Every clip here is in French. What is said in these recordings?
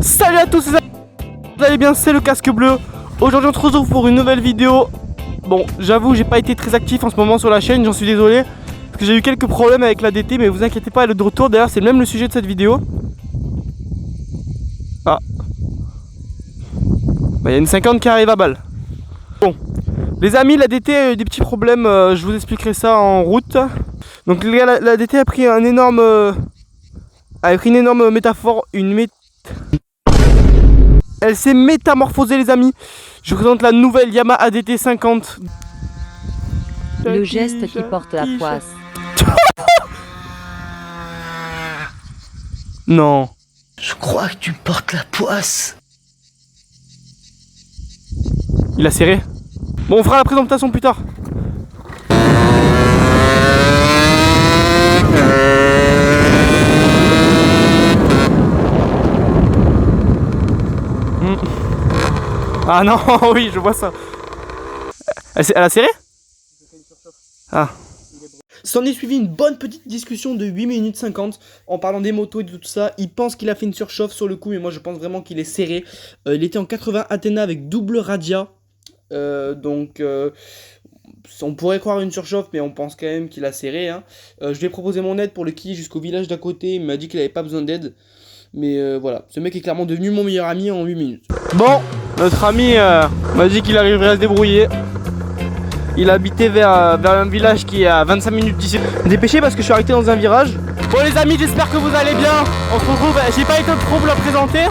Salut à tous, vous allez bien, c'est le casque bleu. Aujourd'hui on se retrouve pour une nouvelle vidéo. Bon, j'avoue j'ai pas été très actif en ce moment sur la chaîne, j'en suis désolé parce que j'ai eu quelques problèmes avec la DT, mais vous inquiétez pas, elle est de retour. D'ailleurs c'est même le sujet de cette vidéo. Ah, bah, y a une 50 qui arrive à balle. Bon, les amis, la DT a eu des petits problèmes, je vous expliquerai ça en route. Donc les gars, la DT a pris un énorme une énorme métaphore, elle s'est métamorphosée les amis. Je vous présente la nouvelle Yamaha ADT 50. Le geste qui porte la poisse. Non. Je crois que tu portes la poisse. Il a serré. Bon, on fera la présentation plus tard. Ah non, oui, je vois ça. Elle a serré? Ah. S'en est suivi une bonne petite discussion de 8 minutes 50 en parlant des motos et de tout ça. Il pense qu'il a fait une surchauffe sur le coup, mais moi je pense vraiment qu'il est serré. Il était en 80 Athena avec double radia. On pourrait croire une surchauffe, mais on pense quand même qu'il a serré. Hein. Je lui ai proposé mon aide pour le quille jusqu'au village d'à côté. Il m'a dit qu'il avait pas besoin d'aide. Mais voilà, ce mec est clairement devenu mon meilleur ami en 8 minutes. Bon, notre ami m'a dit qu'il arriverait à se débrouiller. Il habitait vers un village qui est à 25 minutes d'ici. Dépêchez parce que je suis arrêté dans un virage. Bon les amis, j'espère que vous allez bien. On se retrouve, j'ai pas été trop vous le présenter.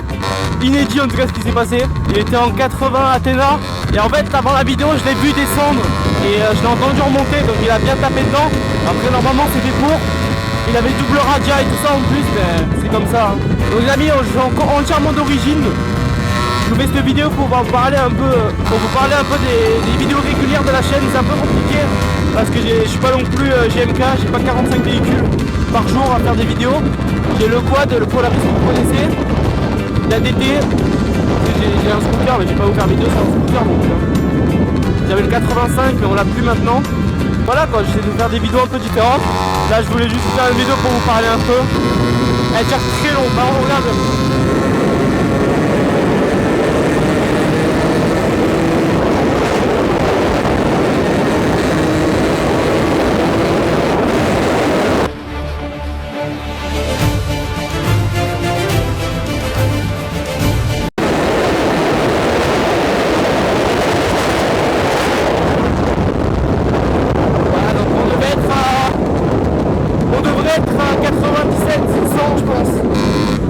Inédit en tout cas ce qui s'est passé. Il était en 80 Athena. Et en fait avant la vidéo je l'ai vu descendre. Et je l'ai entendu remonter, donc il a bien tapé dedans. Après normalement c'était pour. Il avait double radia et tout ça en plus, mais c'est comme ça. Hein. Donc les amis, je suis encore entièrement d'origine. Je vous fais cette vidéo pour vous parler un peu, des vidéos régulières de la chaîne. C'est un peu compliqué parce que je suis pas non plus GMK, j'ai pas 45 véhicules par jour à faire des vidéos. J'ai le quad, le Polaris que vous connaissez, la DT, j'ai un scooter mais j'ai pas vous faire vidéo sur un scooter donc j'avais le 85 mais on l'a plus maintenant. Voilà quoi, j'essaie de faire des vidéos un peu différentes. Là je voulais juste faire une vidéo pour vous parler un peu. Elle dure très long, bah on regarde.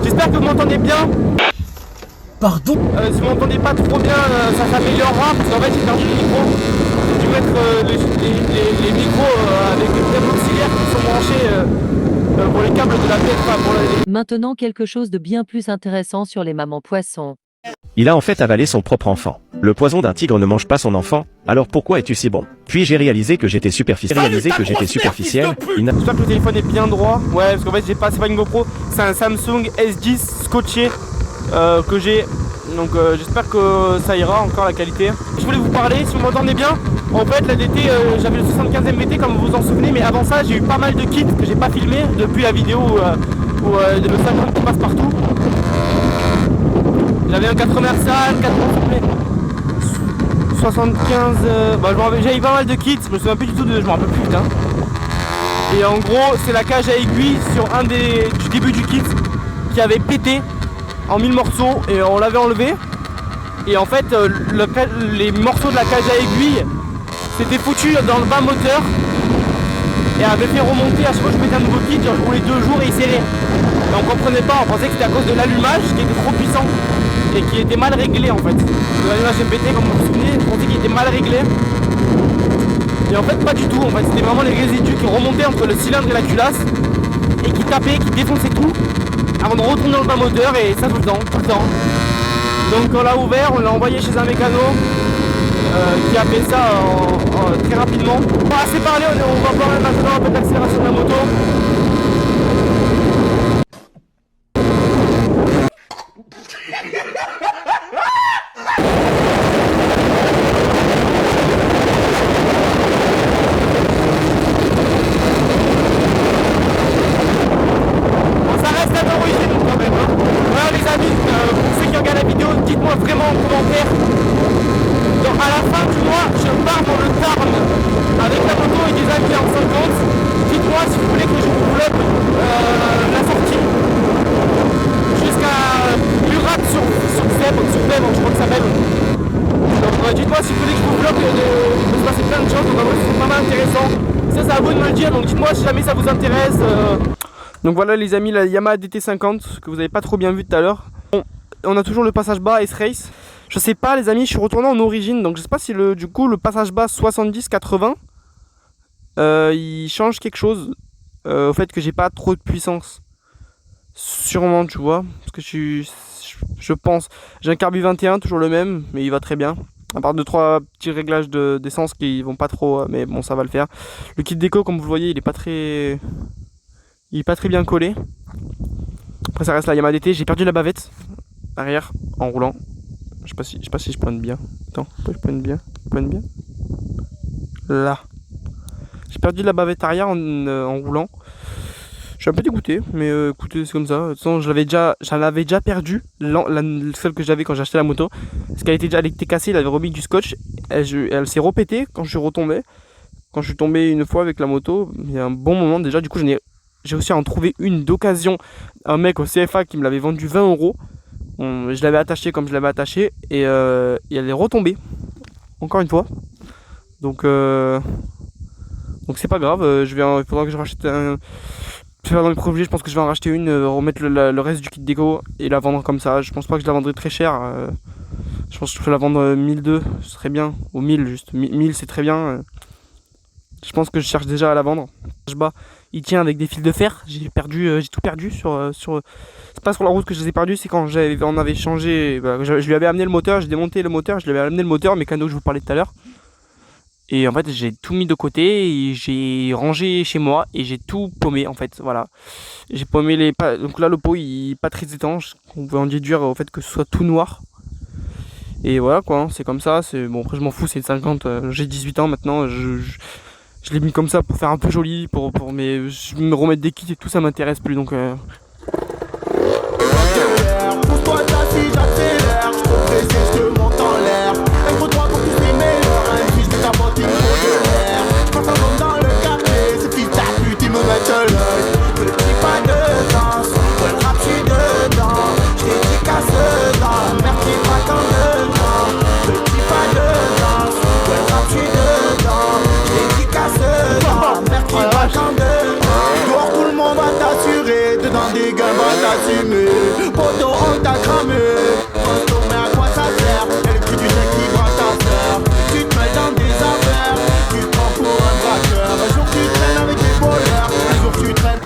J'espère que vous m'entendez bien. Pardon? Si vous m'entendez pas trop bien, ça s'améliorera parce qu'en fait j'ai perdu le micro. J'ai dû mettre les micros avec des câbles auxiliaires qui sont branchés pour les câbles de la tête. Maintenant quelque chose de bien plus intéressant sur les mamans poissons. Il a en fait avalé son propre enfant. Le poison d'un tigre ne mange pas son enfant, alors pourquoi es-tu si bon? Puis j'ai réalisé que j'étais superficiel. J'espère que le téléphone est bien droit. Ouais, parce qu'en fait c'est pas une GoPro, c'est un Samsung S10 scotché que j'ai. Donc j'espère que ça ira encore la qualité. Je voulais vous parler, si vous m'entendez bien. En fait la DT, j'avais le 75 MVT comme vous vous en souvenez, mais avant ça j'ai eu pas mal de kits que j'ai pas filmé depuis la vidéo où le 50 qui passe partout. J'avais un 4 Mersal, 4 75, j'avais pas mal de kits, je me souviens plus du tout je me rappelle plus putain. Et en gros c'est la cage à aiguille sur du début du kit qui avait pété en 1000 morceaux et on l'avait enlevé. Et en fait les morceaux de la cage à aiguille s'étaient foutus dans le bas moteur et avait fait remonter à chaque fois que je mettais un nouveau kit, genre je roulais 2 jours et il serrait. Mais on comprenait pas, on pensait que c'était à cause de l'allumage qui était trop puissant et qui était mal réglé en fait. L'allumage MPT comme vous vous souvenez, on pensait qu'il était mal réglé. Et en fait pas du tout, en fait c'était vraiment les résidus qui remontaient entre le cylindre et la culasse et qui tapaient, qui défonçaient tout avant de retourner dans le bas moteur et ça tout le temps. Donc on l'a ouvert, on l'a envoyé chez un mécano qui a fait ça très rapidement. Bon, assez parlé, on va parler maintenant un peu d'accélération de la moto. Ça reste à l'origine quand même. Hein. Voilà les amis, dites-moi vraiment en commentaire. Donc à la fin du mois, je pars dans le Tarn avec la moto et des amis en 50. Dites-moi si vous voulez que je vous vlog la sortie jusqu'à Murat sur Zèbre, je crois que ça s'appelle. Donc dites-moi si vous voulez que je vous vlog, il se passer plein de choses, donc c'est pas mal intéressant. Ça c'est à vous de me le dire, donc dites-moi si jamais ça vous intéresse. Donc voilà les amis, la Yamaha DT50 que vous avez pas trop bien vu tout à l'heure. Bon, on a toujours le passage bas S-Race. Je sais pas les amis, je suis retourné en origine, donc je sais pas si du coup le passage bas 70-80 il change quelque chose au fait que j'ai pas trop de puissance. Sûrement tu vois, parce que je pense, j'ai un Carbu 21, toujours le même, mais il va très bien. À part 2-3 petits réglages d'essence qui vont pas trop, mais bon ça va le faire. Le kit déco comme vous le voyez il est pas très bien collé. Après ça reste la Yamaha DT, j'ai perdu la bavette arrière en roulant. Je sais pas si je pointe bien. Attends, je pointe bien. Là. J'ai perdu la bavette arrière en roulant. Je suis un peu dégoûté, mais écoutez, c'est comme ça. De toute façon, j'en avais déjà perdu celle que j'avais quand j'ai acheté la moto. Parce qu'elle était cassée, il avait remis du scotch. Elle s'est repétée quand je suis retombé. Quand je suis tombé une fois avec la moto, il y a un bon moment déjà. Du coup, j'ai aussi en trouvé une d'occasion. Un mec au CFA qui me l'avait vendu 20 €. Je l'avais attaché comme je l'avais attaché et elle est retombée encore une fois. Donc c'est pas grave. Il faudra que je rachète un. Faire dans les projets, je pense que je vais en racheter une, remettre le reste du kit déco et la vendre comme ça. Je pense pas que je la vendrai très cher. Je pense que je peux la vendre 1002, ce serait bien. Ou 1000 juste. 1000 c'est très bien. Je pense que je cherche déjà à la vendre. Il tient avec des fils de fer. J'ai tout perdu sur. C'est pas sur la route que je les ai perdus, c'est quand on avait changé. Bah, je lui avais amené le moteur, j'ai démonté le moteur, je lui avais amené le moteur mécano que je vous parlais tout à l'heure. Et en fait j'ai tout mis de côté et j'ai rangé chez moi et j'ai tout paumé en fait. Voilà. J'ai paumé donc là le pot il est pas très étanche. On peut en déduire au fait que ce soit tout noir. Et voilà quoi, hein, c'est comme ça. Bon après je m'en fous, c'est une 50. J'ai 18 ans maintenant. Je l'ai mis comme ça pour faire un peu joli, pour me remettre des kits et tout, ça m'intéresse plus donc. Pousse-toi si j'accélère, je progresse, je te monte en l'air. Être droit pour tous les meilleurs, un fils de ta pote, il me faut de l'air. Quand ça tombe dans le quartier, ces fils ta pute, ils me mettent l'œil. Je te dis pas de danse, ouais le rap je suis dedans. Je t'ai dit casse dedans, merde qui pas tant dedans. Je te dis pas de danse, ouais le rap je suis dedans. Je t'ai dit casse dedans, merde qui pas tant dedans. Dehors tout le monde va t'assurer, dedans des gars va t'assumer. Poto on t'a cramé. Costaud mais à quoi ça sert? Et le prix du chèque qui braque ta sœur. Tu te mets dans des affaires, tu te prends pour un braqueur. Un jour tu traînes avec des voleurs, un jour tu traînes.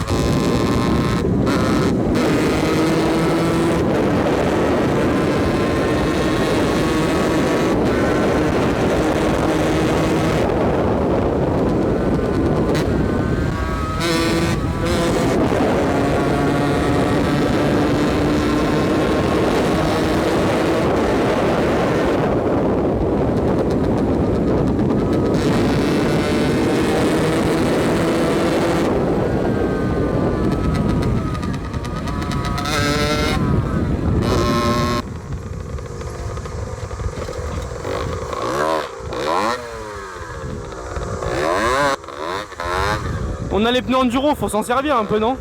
On a les pneus enduro, faut s'en servir un peu, non?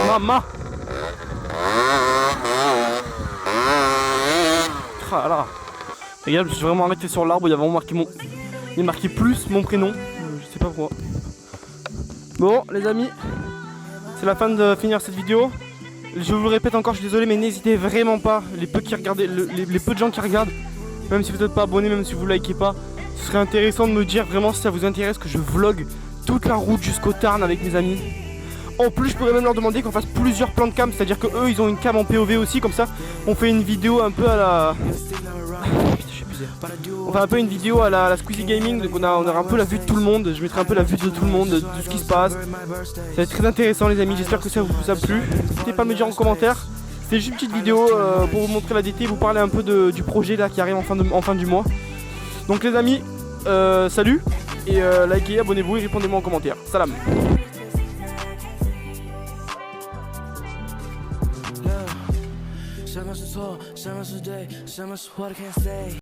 Maman. Ah là. Regarde, je me suis vraiment arrêté sur l'arbre, il y a vraiment marqué il est marqué plus mon prénom. Je sais pas pourquoi. Bon les amis, c'est la fin de finir cette vidéo. Je vous le répète encore, je suis désolé, mais n'hésitez vraiment pas, les peu de gens qui regardent, même si vous n'êtes pas abonné, même si vous likez pas, ce serait intéressant de me dire vraiment si ça vous intéresse que je vlog toute la route jusqu'au Tarn avec mes amis. En plus je pourrais même leur demander qu'on fasse plusieurs plans de cam, c'est à dire que eux ils ont une cam en POV aussi, comme ça on fait une vidéo un peu à la... On fait un peu une vidéo à la Squeezie Gaming, donc on aura un peu la vue de tout le monde, je mettrai un peu la vue de tout le monde, de ce qui se passe. Ça va être très intéressant les amis, j'espère que ça vous a plu. N'hésitez pas à me dire en commentaire. C'était juste une petite vidéo pour vous montrer la DT, vous parler un peu du projet là qui arrive en fin du mois. Donc les amis, salut, et likez, abonnez-vous et répondez-moi en commentaire. Salam. chacun ce soir, chacun ce day, chacun ce what I can't say.